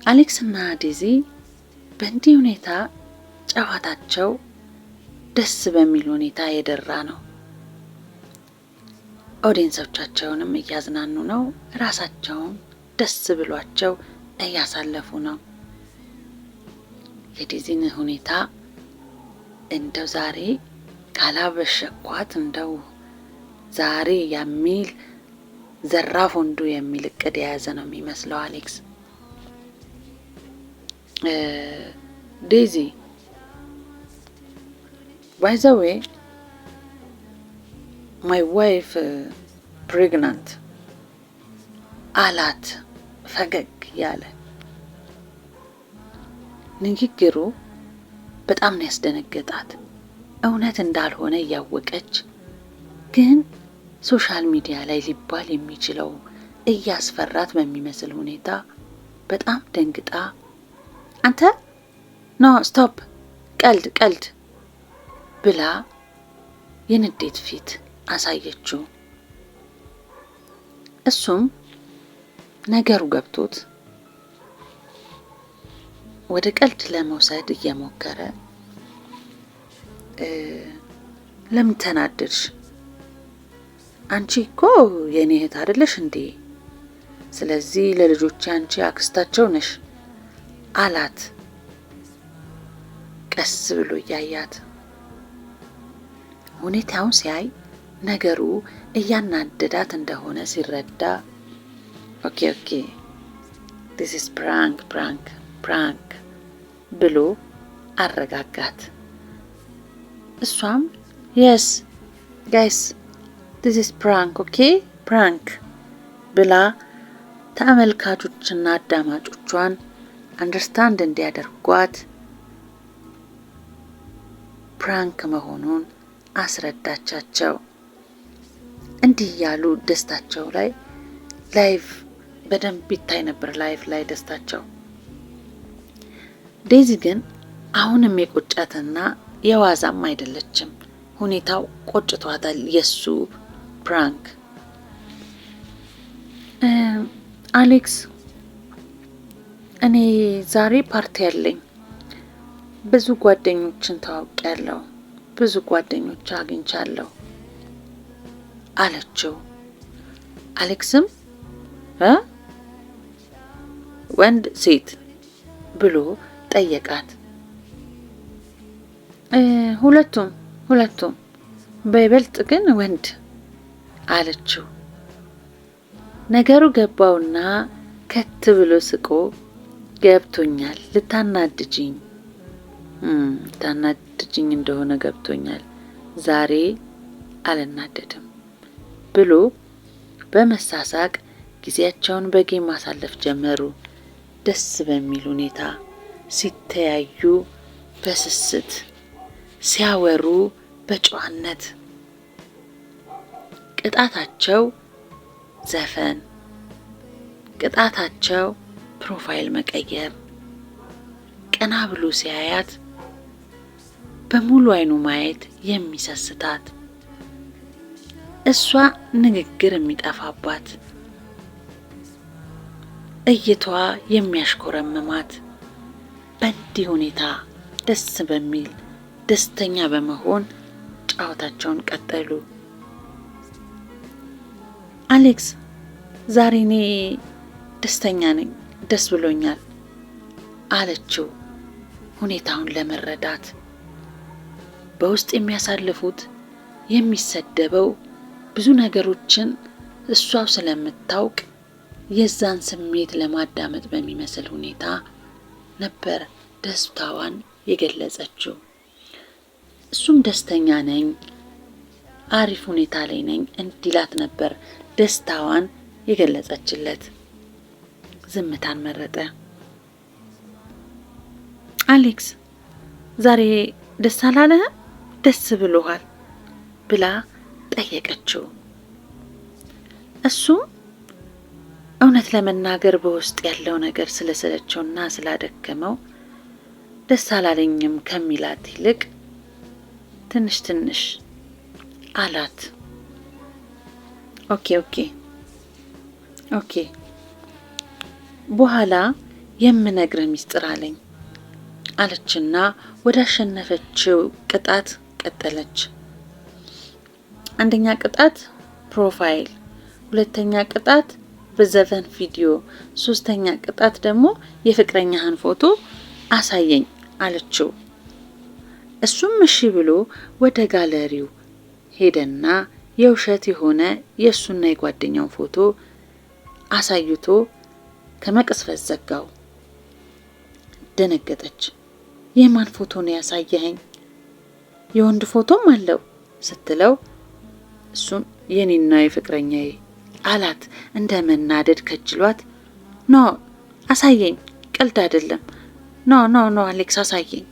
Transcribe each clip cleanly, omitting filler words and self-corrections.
አሌክስ እና ዴዚ በእንዲህ ሁኔታ ጨዋታቸው ደስ በሚል ሁኔታ የደራ ነው። ኦዲየንሶቻቸውንም እያዝናኑ ነው። ራሳቸውን ደስ ብሏቸው እያሳለፉ ነው። የዴዚን ሁኔታ እንደው ዛሬ ካላበሸኳት እንደው ዛሬ የሚል ዘራፍ ወንዱ የሚል እቅድ የያዘ ነው የሚመስለው አሌክስ። ዴዚ by the way my wife pregnant አላት ፈገግ ያለ። ንግግሩ በጣም ነው ያስደነገጣት። እውነት እንዳልሆነ እያወቀች ግን ሶሻል ሚዲያ ላይ ሊባል የሚችለው እያስፈራት በሚመስል ሁኔታ በጣም ደንግጣ አንተ ኖ ስቶፕ ቀልድ ብላ የንዴት ፊት አሳየችው። እሱም ነገሩ ገብቶት ወደ ቀልድ ለመውሰድ እየሞከረ ለምን ተናደድሽ? አንቺ እኮ የኔ እህት አይደለሽ እንዴ? ስለዚህ ለልጆቼ አንቺ አክስታቸው ነሽ አላት። ቀስ ብሎ እያያት ሁኔታውን ሲያይ ነገሩ እያናደዳት እንደሆነ ሲረዳ ኦኬ this is prank ብሎ አረጋጋት። እሷም yes guys this is prank ብላ ተመልካቾችና አዳማጮቿን አንደርስታንድ እንዲያደርጓት ፕራንክ መሆኑን አስረዳቻቸው። እንዲህ ያሉ ደስታቸው ላይ ላይቭ በደንብ ይታይ ነበር። ላይቭ ላይ ደስታቸው። ዴዚ ግን አሁንም የቆጫትና የዋዛም አይደለችም። ሁኔታው ቆጭቷታል። የሱ ፕራንክ አሌክስ እኔ ዛሬ ፓርቲ አለኝ፣ ብዙ ጓደኞችን ተዋውቂያለሁ፣ ብዙ ጓደኞች አግኝቻለሁ አለችው። አሌክስም ወንድ ሴት ብሎ ጠየቃት። ሁለቱም በይበልጥ ግን ወንድ አለችው። ነገሩ ገባውና ከት ብሎ ስቆ ገብቶኛል፣ ልታናድጅኝ እንደሆነ ገብቶኛል፣ ዛሬ አልናደድም ብሎ በመሳሳቅ ጊዜያቸውን በጌም ማሳለፍ ጀመሩ። ደስ በሚል ሁኔታ ሲተያዩ በስስት ሲያወሩ በጨዋነት። ቅጣታቸው ዘፈን፣ ቅጣታቸው ፕሮፋይል መቀየር፣ ቀና ብሎ ሲያያት በሙሉ አይኑ ማየት የሚሰስታት፣ እሷ ንግግር የሚጠፋባት፣ እይታዋ የሚያሽኮረምማት። በእንዲህ ሁኔታ ደስ በሚል ደስተኛ በመሆን ጨዋታቸውን ቀጠሉ። አሌክስ ዛሬ እኔ ደስተኛ ነኝ፣ ደስ ብሎኛል አለችው ሁኔታውን ለመረዳት። በውስጥ የሚያሳልፉት የሚሰደበው ብዙ ነገሮችን እሷው ስለምታውቅ የዛን ስሜት ለማዳመጥ በሚመስል ሁኔታ ነበር ደስታዋን የገለጸችው። እሱም ደስተኛ ነኝ፣ አሪፍ ሁኔታ ላይ ነኝ እንዲላት ነበር ደስታዋን የገለጸችለት። ዝምታን መረጠ። አሌክስ ዛሬ ደስ አላለህም? ደስ ብሎሃል ብላ ጠየቀችው። እሱም እውነት ለመናገር በውስጥ ያለው ነገር ስለሰለቸውና ስላደከመው ደስ አላለኝም ከሚላት ይልቅ ትንሽ አላት። ኦኬ በኋላ የምነግርህ ሚስጥር አለኝ አለችና ወደ አሸነፈችው ቅጣት ቀጠለች። አንደኛ ቅጣት ፕሮፋይል፣ ሁለተኛ ቅጣት በዘፈን ቪዲዮ፣ ሶስተኛ ቅጣት ደግሞ የፍቅረኛህን ፎቶ አሳየኝ አለችው። እሱም እሺ ብሎ ወደ ጋለሪው ሄደና የውሸት የሆነ የእሱና የጓደኛውን ፎቶ አሳይቶ ከመቅስፈት ዘጋው። ደነገጠች። የማን ፎቶ ነው ያሳየኸኝ? የወንድ ፎቶም አለው ስትለው እሱም የኔና የፍቅረኛዬ አላት። እንደ መናደድ ከጅሏት ኖ አሳየኝ፣ ቀልድ አይደለም፣ ኖ አሌክስ አሳየኝ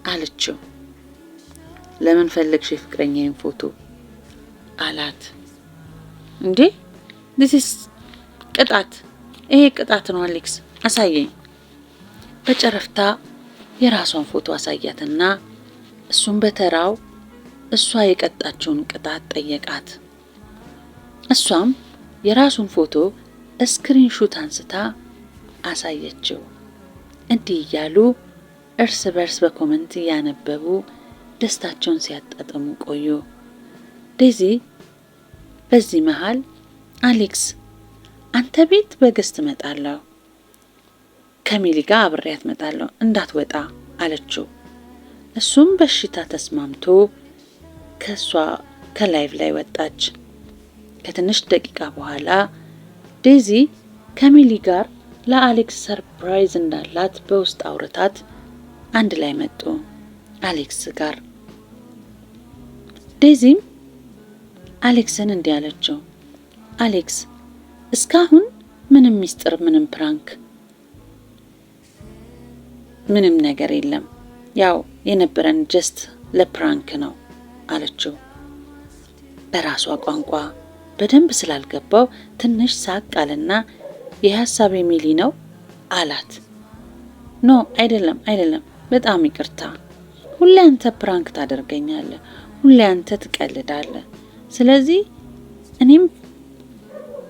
አለችው። ለምን ፈለግሽ የፍቅረኛዬን ፎቶ አላት። እንዴ ዲስ ቅጣት፣ ይሄ ቅጣት ነው አሌክስ አሳየኝ። በጨረፍታ የራሷን ፎቶ አሳያትና እሱም በተራው እሷ የቀጣችውን ቅጣት ጠየቃት። እሷም የራሱን ፎቶ ስክሪንሹት አንስታ አሳየችው። እንዲህ እያሉ እርስ በርስ በኮመንት እያነበቡ ደስታቸውን ሲያጣጥሙ ቆዩ። ዴዚ በዚህ መሃል አሌክስ አንተ ቤት በገስት እመጣለሁ፣ ከሚሊ ጋር አብሬያት እመጣለሁ እንዳትወጣ አለችው። እሱም በሽታ ተስማምቶ ከሷ ከላይቭ ላይ ወጣች። ከትንሽ ደቂቃ በኋላ ዴዚ ከሚሊ ጋር ለአሌክስ ሰርፕራይዝ እንዳላት በውስጥ አውርታት አንድ ላይ መጡ አሌክስ ጋር። ዴዚም አሌክስን እንዲህ አለችው፣ አሌክስ እስካሁን ምንም ሚስጥር፣ ምንም ፕራንክ፣ ምንም ነገር የለም፣ ያው የነበረን ጀስት ለፕራንክ ነው አለችው። በራሷ ቋንቋ በደንብ ስላልገባው ትንሽ ሳቅ አለና የሐሳብ ሚሊ ነው አላት። ኖ አይደለም፣ በጣም ይቅርታ፣ ሁሌ አንተ ፕራንክ ታደርገኛለህ፣ ሁሌ አንተ ትቀልዳለህ። ስለዚህ እኔም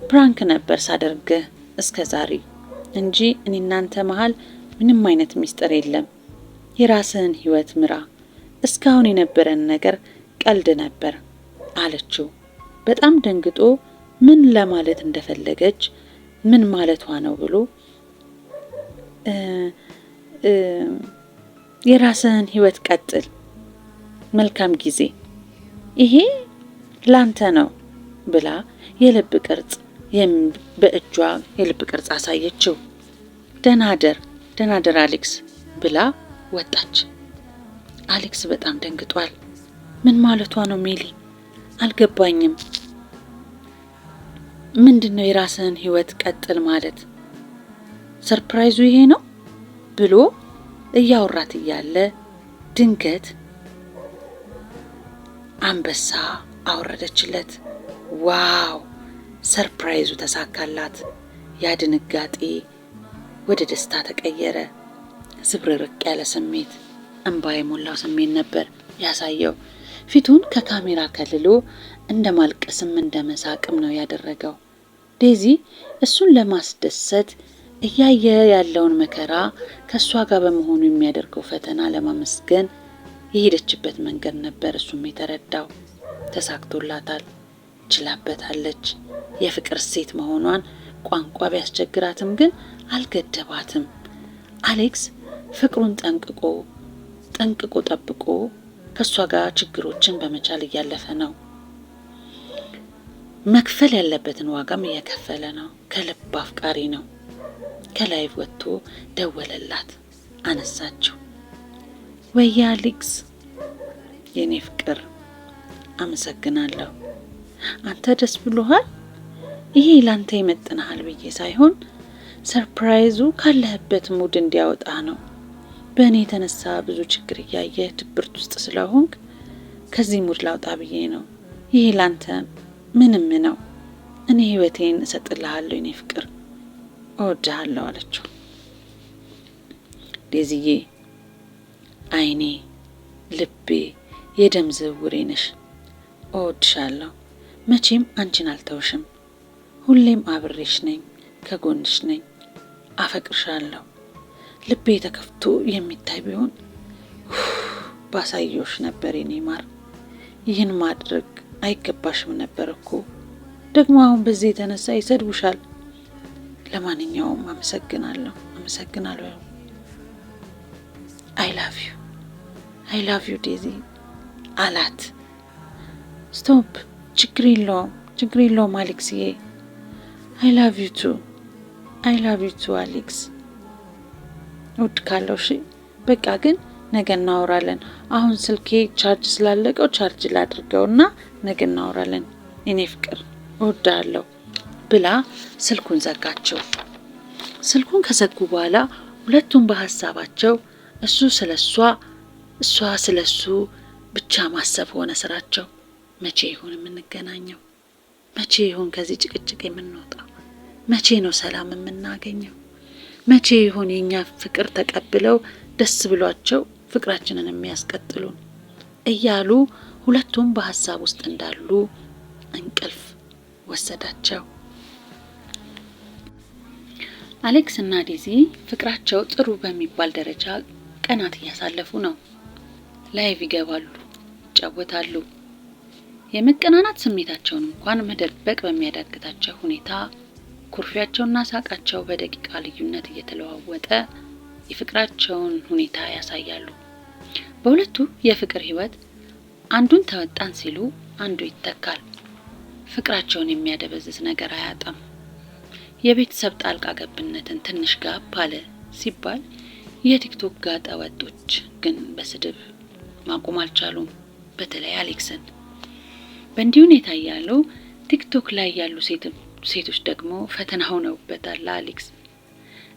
ፕራንክ ነበር ሳደርግህ እስከዛሬ እንጂ እኔ እናንተ መሃል ምንም አይነት ሚስጥር የለም። የራስህን ህይወት ምራ፣ እስካሁን የነበረን ነገር ቀልድ ነበር አለችው። በጣም ደንግጦ ምን ለማለት እንደፈለገች ምን ማለቷ ነው ብሎ የራስህን ህይወት ቀጥል፣ መልካም ጊዜ፣ ይሄ ላንተ ነው ብላ የልብ ቅርጽ በእጇ የልብ ቅርጽ አሳየችው። ደናደር አሌክስ ብላ ወጣች። አሌክስ በጣም ደንግጧል። ምን ማለቷ ነው ሚሊ? አልገባኝም። ምንድነው የራስህን ህይወት ቀጥል ማለት? ሰርፕራይዙ ይሄ ነው ብሎ እያወራት እያለ ድንገት አንበሳ አወረደችለት። ዋው! ሰርፕራይዙ ተሳካላት። ያ ድንጋጤ ወደ ደስታ ተቀየረ። ዝብርርቅ ያለ ስሜት፣ እንባ የሞላው ስሜት ነበር ያሳየው። ፊቱን ከካሜራ ከልሎ እንደ ማልቀስም እንደ መሳቅም ነው ያደረገው። ዴዚ እሱን ለማስደሰት እያየ ያለውን መከራ ከሷ ጋር በመሆኑ የሚያደርገው ፈተና ለማመስገን የሄደችበት መንገድ ነበር እሱም የተረዳው። ተሳክቶላታል፣ ችላበታለች። የፍቅር ሴት መሆኗን ቋንቋ ቢያስቸግራትም ግን አልገደባትም። አሌክስ ፍቅሩን ጠንቅቆ ጠብቆ ከሷ ጋር ችግሮችን በመቻል እያለፈ ነው። መክፈል ያለበትን ዋጋም እየከፈለ ነው። ከልብ አፍቃሪ ነው። ከላይቭ ወጥቶ ደወለላት፣ አነሳችው። ወይ አሌክስ የኔ ፍቅር አመሰግናለሁ። አንተ ደስ ብሎሃል? ይሄ ላንተ ይመጥናል ብዬ ሳይሆን ሰርፕራይዙ ካለህበት ሙድ እንዲያወጣ ነው። በእኔ የተነሳ ብዙ ችግር እያየህ ድብርት ውስጥ ስለሆንክ ከዚህ ሙድ ላውጣ ብዬ ነው። ይሄ ላንተ ምንም ነው። እኔ ህይወቴን እሰጥልሃለሁ የኔ ፍቅር፣ እወድሃለሁ አለችው። ዴዚዬ አይኔ፣ ልቤ፣ የደም ዝውውሬ ነሽ። እወድሻለሁ። መቼም አንቺን አልተውሽም። ሁሌም አብሬሽ ነኝ፣ ከጎንሽ ነኝ። አፈቅርሻለሁ። ልቤ ተከፍቶ የሚታይ ቢሆን ባሳየውሽ ነበር የኔ ማር። ይህን ማድረግ አይገባሽም ነበር እኮ። ደግሞ አሁን በዚህ የተነሳ ይሰድቡሻል። ለማንኛውም አመሰግናለሁ። አይ ላቭ ዩ ዴዚ አላት። ስቶፕ፣ ችግር የለውም አሌክስዬ። አይ ላቭ ዩ ቱ አሌክስ። ውድ ካለው እሺ በቃ ግን ነገ እናወራለን። አሁን ስልኬ ቻርጅ ስላለቀው ቻርጅ ላድርገውና ነገ እናወራለን የኔ ፍቅር፣ እወዳለሁ ብላ ስልኩን ዘጋቸው። ስልኩን ከዘጉ በኋላ ሁለቱም በሀሳባቸው እሱ ስለሷ እሷ ስለሱ ብቻ ማሰብ ሆነ ስራቸው። መቼ ይሆን የምንገናኘው? መቼ ይሆን ከዚህ ጭቅጭቅ የምንወጣው? መቼ ነው ሰላም የምናገኘው? መቼ ይሆን የኛ ፍቅር ተቀብለው ደስ ብሏቸው ፍቅራችንን የሚያስቀጥሉን እያሉ ሁለቱም በሀሳብ ውስጥ እንዳሉ እንቅልፍ ወሰዳቸው። አሌክስ እና ዴዚ ፍቅራቸው ጥሩ በሚባል ደረጃ ቀናት እያሳለፉ ነው። ላይቭ ይገባሉ፣ ይጫወታሉ። የመቀናናት ስሜታቸውን እንኳን መደበቅ በሚያዳግታቸው ሁኔታ ኩርፊያቸውና ሳቃቸው በደቂቃ ልዩነት እየተለዋወጠ የፍቅራቸውን ሁኔታ ያሳያሉ። በሁለቱ የፍቅር ህይወት አንዱን ተወጣን ሲሉ አንዱ ይተካል። ፍቅራቸውን የሚያደበዝዝ ነገር አያጣም። የቤተሰብ ጣልቃ ገብነትን ትንሽ ጋብ አለ ሲባል የቲክቶክ ጋጠ ወጦች ግን በስድብ ማቆም አልቻሉም። በተለይ አሌክስን። በእንዲህ ሁኔታ ያሉ ቲክቶክ ላይ ያሉ ሴቶች ደግሞ ፈተና ሆነውበታል። አሌክስ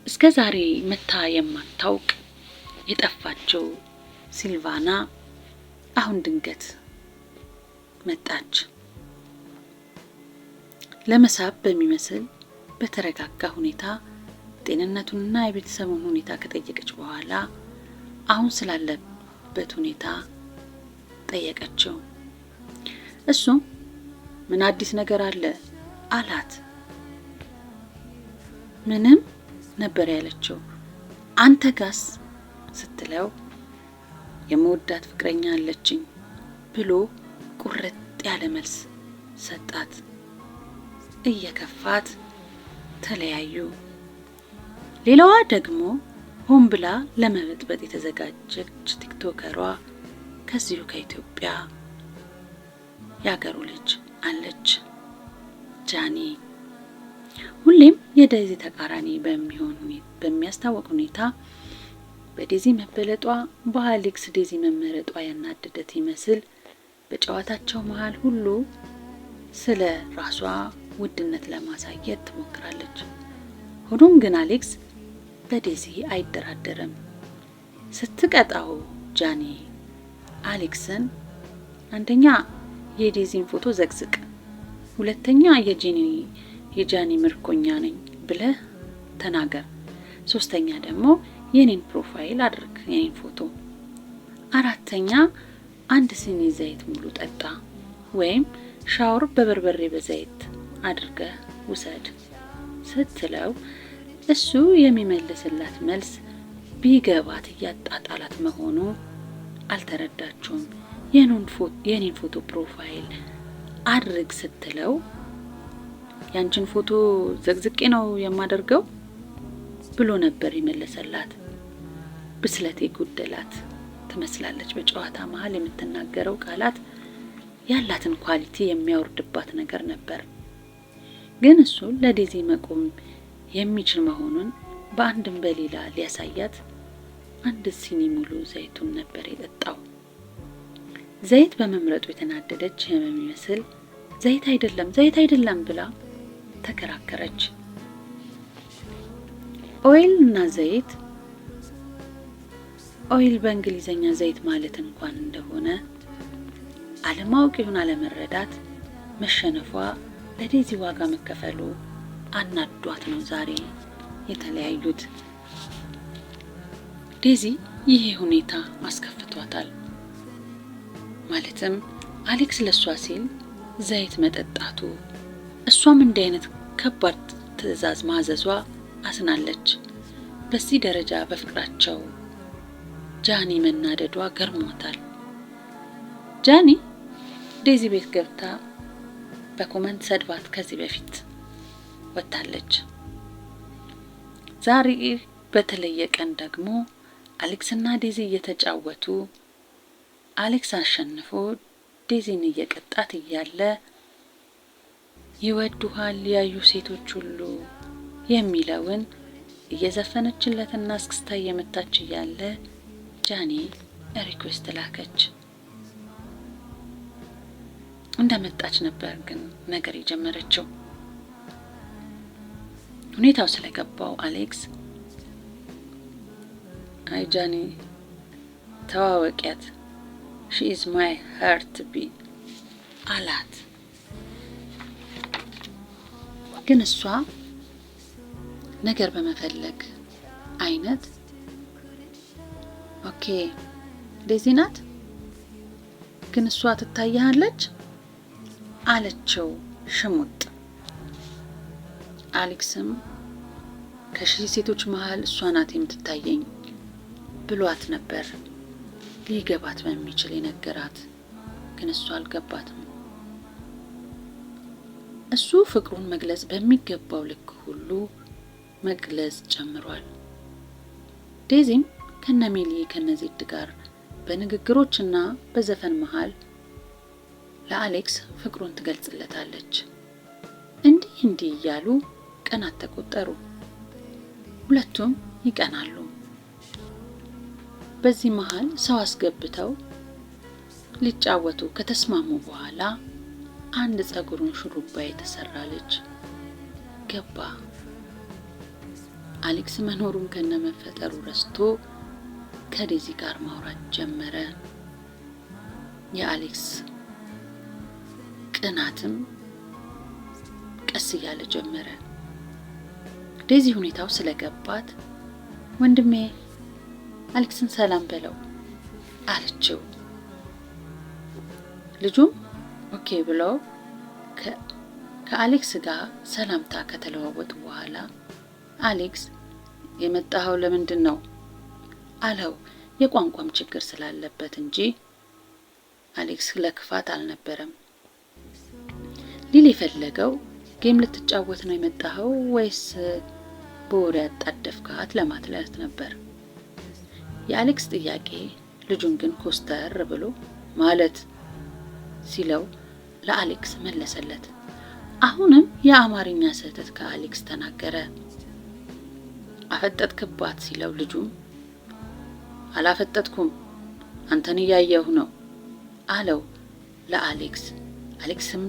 እስከ ዛሬ መታ የማታውቅ የጠፋችው ሲልቫና አሁን ድንገት መጣች። ለመሳብ በሚመስል በተረጋጋ ሁኔታ ጤንነቱንና የቤተሰቡን ሁኔታ ከጠየቀች በኋላ አሁን ስላለበት ሁኔታ ጠየቀችው። እሱም ምን አዲስ ነገር አለ አላት። ምንም ነበር ያለችው። አንተ ጋስ ስትለው የመወዳት ፍቅረኛ አለችኝ ብሎ ቁርጥ ያለ መልስ ሰጣት። እየከፋት ተለያዩ። ሌላዋ ደግሞ ሆን ብላ ለመበጥበጥ የተዘጋጀች ቲክቶከሯ ከዚሁ ከኢትዮጵያ ያገሩ ልጅ አለች፣ ጃኒ። ሁሌም የዴዚ ተቃራኒ በሚያስታውቅ ሁኔታ በዴዚ መበለጧ በአሌክስ ዴዚ መመረጧ ያናደደት ይመስል በጨዋታቸው መሃል ሁሉ ስለ ራሷ ውድነት ለማሳየት ትሞክራለች። ሆኖም ግን አሌክስ በዴዚ አይደራደርም። ስትቀጣው ጃኒ አሌክስን አንደኛ የዴዚን ፎቶ ዘግዝቅ፣ ሁለተኛ የጃኒ ምርኮኛ ነኝ ብለህ ተናገር፣ ሶስተኛ ደግሞ የኔን ፕሮፋይል አድርግ የኔን ፎቶ፣ አራተኛ አንድ ሲኒ ዘይት ሙሉ ጠጣ ወይም ሻወር በበርበሬ በዘይት አድርገህ ውሰድ ስትለው እሱ የሚመልስላት መልስ ቢገባት እያጣጣላት መሆኑ አልተረዳችውም። የኔን ፎቶ ፕሮፋይል አድርግ ስትለው ያንቺን ፎቶ ዘግዝቄ ነው የማደርገው ብሎ ነበር የመለሰላት። ብስለቴ ጎደላት ትመስላለች። በጨዋታ መሃል የምትናገረው ቃላት ያላትን ኳሊቲ የሚያወርድባት ነገር ነበር። ግን እሱ ለዴዚ መቆም የሚችል መሆኑን በአንድም በሌላ ሊያሳያት አንድ ሲኒ ሙሉ ዘይቱን ነበር የጠጣው። ዘይት በመምረጡ የተናደደች የሚመስል ዘይት አይደለም ብላ ተከራከረች። ኦይል በእንግሊዘኛ ዘይት ማለት እንኳን እንደሆነ አለማወቅ ይሁን አለመረዳት መሸነፏ ለዴዚ ዋጋ መከፈሉ አናዷት ነው ዛሬ የተለያዩት። ዴዚ ይሄ ሁኔታ አስከፍቷታል። ማለትም አሌክስ ለሷ ሲል ዘይት መጠጣቱ፣ እሷም እንዲህ አይነት ከባድ ትዕዛዝ ማዘዟ አስናለች። በዚህ ደረጃ በፍቅራቸው ጃኒ መናደዷ ገርሞታል። ጃኒ ዴዚ ቤት ገብታ በኮመንት ሰድባት ከዚህ በፊት ወጣለች። ዛሬ በተለየ ቀን ደግሞ አሌክስና ዴዚ እየተጫወቱ አሌክስ አሸንፎ ዴዚን እየቀጣት እያለ ይወዱሃል ያዩ ሴቶች ሁሉ የሚለውን እየዘፈነችለትና እስክስታ እየመታች እያለ ጃኒ ሪኩዌስት ላከች። እንደመጣች ነበር ግን ነገር የጀመረችው። ሁኔታው ስለገባው አሌክስ አይ ጃኒ ተዋወቂያት she is my heart beat አላት። ግን እሷ ነገር በመፈለግ አይነት ኦኬ ዴዚ ናት ግን እሷ ትታያለች አለችው ሽሙጥ። አሌክስም ከሺህ ሴቶች መሃል እሷ ናት የምትታየኝ ብሏት ነበር ሊገባት በሚችል የነገራት። ግን እሷ አልገባትም። እሱ ፍቅሩን መግለጽ በሚገባው ልክ ሁሉ መግለጽ ጀምሯል። ዴዚም ከነሜሊ ከነዜድ ጋር በንግግሮችና በዘፈን መሃል ለአሌክስ ፍቅሩን ትገልጽለታለች። እንዲህ እያሉ ቀናት ተቆጠሩ። ሁለቱም ይቀናሉ። በዚህ መሃል ሰው አስገብተው ሊጫወቱ ከተስማሙ በኋላ አንድ ጸጉሩን ሹሩባ የተሰራ ልጅ ገባ። አሌክስ መኖሩን ከነመፈጠሩ ረስቶ ከዴዚ ጋር ማውራት ጀመረ። የአሌክስ ቅናትም ቀስ እያለ ጀመረ። ዴዚ ሁኔታው ስለገባት ወንድሜ አሌክስን ሰላም በለው አለችው። ልጁም ኦኬ ብሎ ከአሌክስ ጋር ሰላምታ ከተለዋወጡ በኋላ አሌክስ የመጣኸው ለምንድን ነው አለው። የቋንቋም ችግር ስላለበት እንጂ አሌክስ ለክፋት አልነበረም። ሊል የፈለገው ጌም ልትጫወት ነው የመጣኸው ወይስ በወሬ ያጣደፍካት ለማለት ነበር። የአሌክስ ጥያቄ ልጁን ግን ኮስተር ብሎ ማለት ሲለው ለአሌክስ መለሰለት። አሁንም የአማርኛ ስህተት ከአሌክስ ተናገረ። አፈጠጥክባት ሲለው ልጁም አላፈጠጥኩም አንተን እያየሁ ነው አለው ለአሌክስ። አሌክስም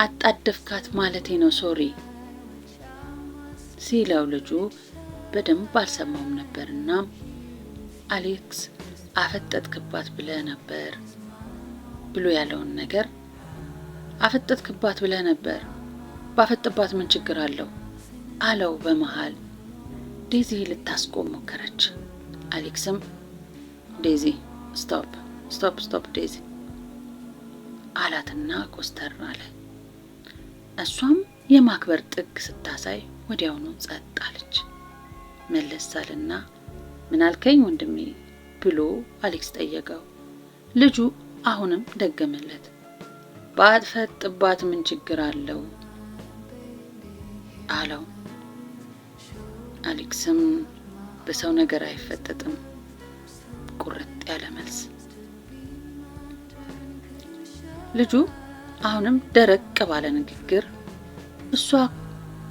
አጣደፍካት ማለቴ ነው ሶሪ ሲለው ልጁ በደንብ አልሰማውም ነበርና አሌክስ አፈጠጥክባት ብለህ ነበር ብሎ ያለውን ነገር አፈጠጥክባት ብለህ ነበር ባፈጥባት ምን ችግር አለው አለው በመሃል። ዴዚ ልታስቆም ሞከረች። አሌክስም ዴዚ ስቶፕ ዴዚ አላትና ኮስተር አለ። እሷም የማክበር ጥግ ስታሳይ ወዲያውኑ ጸጥ አለች። መለሳልና ምን አልከኝ ወንድሜ ብሎ አሌክስ ጠየቀው። ልጁ አሁንም ደገመለት። ባትፈጥባት ምን ችግር አለው አለው። አሌክስም በሰው ነገር አይፈጠጥም ቁርጥ ያለ መልስ። ልጁ አሁንም ደረቅ ባለ ንግግር እሷ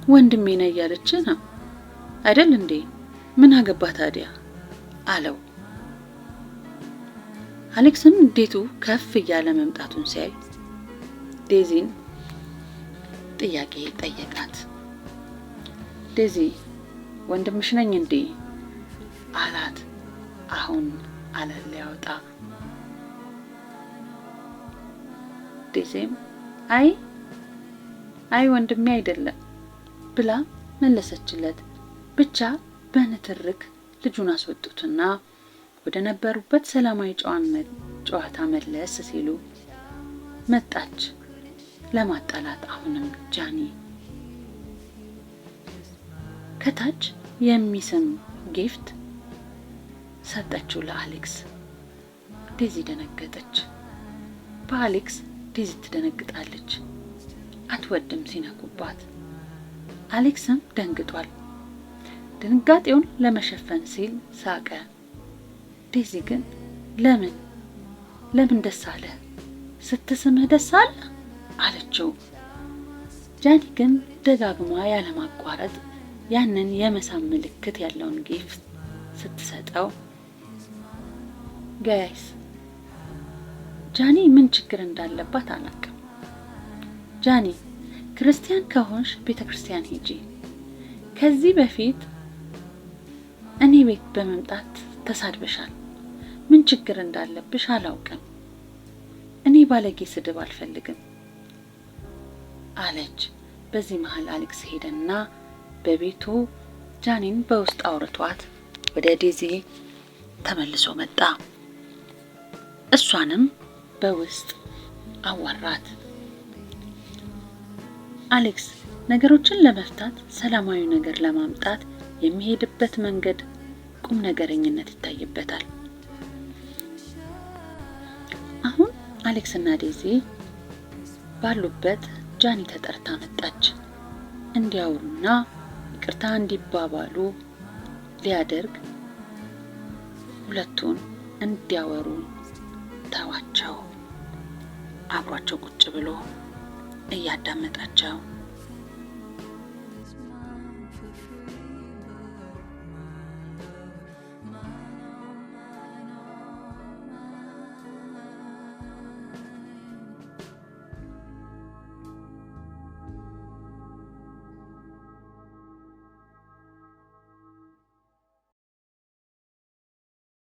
ወንድሜ ነው እያለች ነው አይደል እንዴ ምን አገባ ታዲያ አለው። አሌክስም እንዴቱ ከፍ እያለ መምጣቱን ሲያይ ዴዚን ጥያቄ ጠየቃት። ዴዚ ወንድምሽ ነኝ እንዴ አላት። አሁን አለል ያወጣ። ዴዚም አይ ወንድሜ አይደለም ብላ መለሰችለት። ብቻ በንትርክ ልጁን አስወጡትና ወደ ነበሩበት ሰላማዊ ጨዋታ መለስ ሲሉ መጣች ለማጣላት አሁንም ጃኒ። ከታች የሚስም ጊፍት ሰጠችው ለአሌክስ። ዴዚ ደነገጠች። በአሌክስ ዴዚ ትደነግጣለች። አትወድም ሲነኩባት። አሌክስም ደንግጧል። ድንጋጤውን ለመሸፈን ሲል ሳቀ። ዴዚ ግን ለምን ደስ አለ? ስትስምህ ደስ አለ አለችው። ጃኒ ግን ደጋግማ ያለማቋረጥ ያንን የመሳም ምልክት ያለውን ጊፍት ስትሰጠው፣ ጋይስ ጃኒ ምን ችግር እንዳለባት አላውቅም። ጃኒ ክርስቲያን ከሆንሽ ቤተክርስቲያን ሂጂ። ከዚህ በፊት እኔ ቤት በመምጣት ተሳድበሻል። ምን ችግር እንዳለብሽ አላውቅም። እኔ ባለጌ ስድብ አልፈልግም አለች። በዚህ መሃል አሌክስ ሄደና በቤቱ ጃኒን በውስጥ አውርቷት ወደ ዴዚ ተመልሶ መጣ። እሷንም በውስጥ አዋራት። አሌክስ ነገሮችን ለመፍታት ሰላማዊ ነገር ለማምጣት የሚሄድበት መንገድ ቁም ነገረኝነት ይታይበታል። አሁን አሌክስ እና ዴዚ ባሉበት ጃኒ ተጠርታ መጣች። እንዲያወሩና ይቅርታ እንዲባባሉ ሊያደርግ ሁለቱን እንዲያወሩ ተዋቸው። አብሯቸው ቁጭ ብሎ እያዳመጣቸው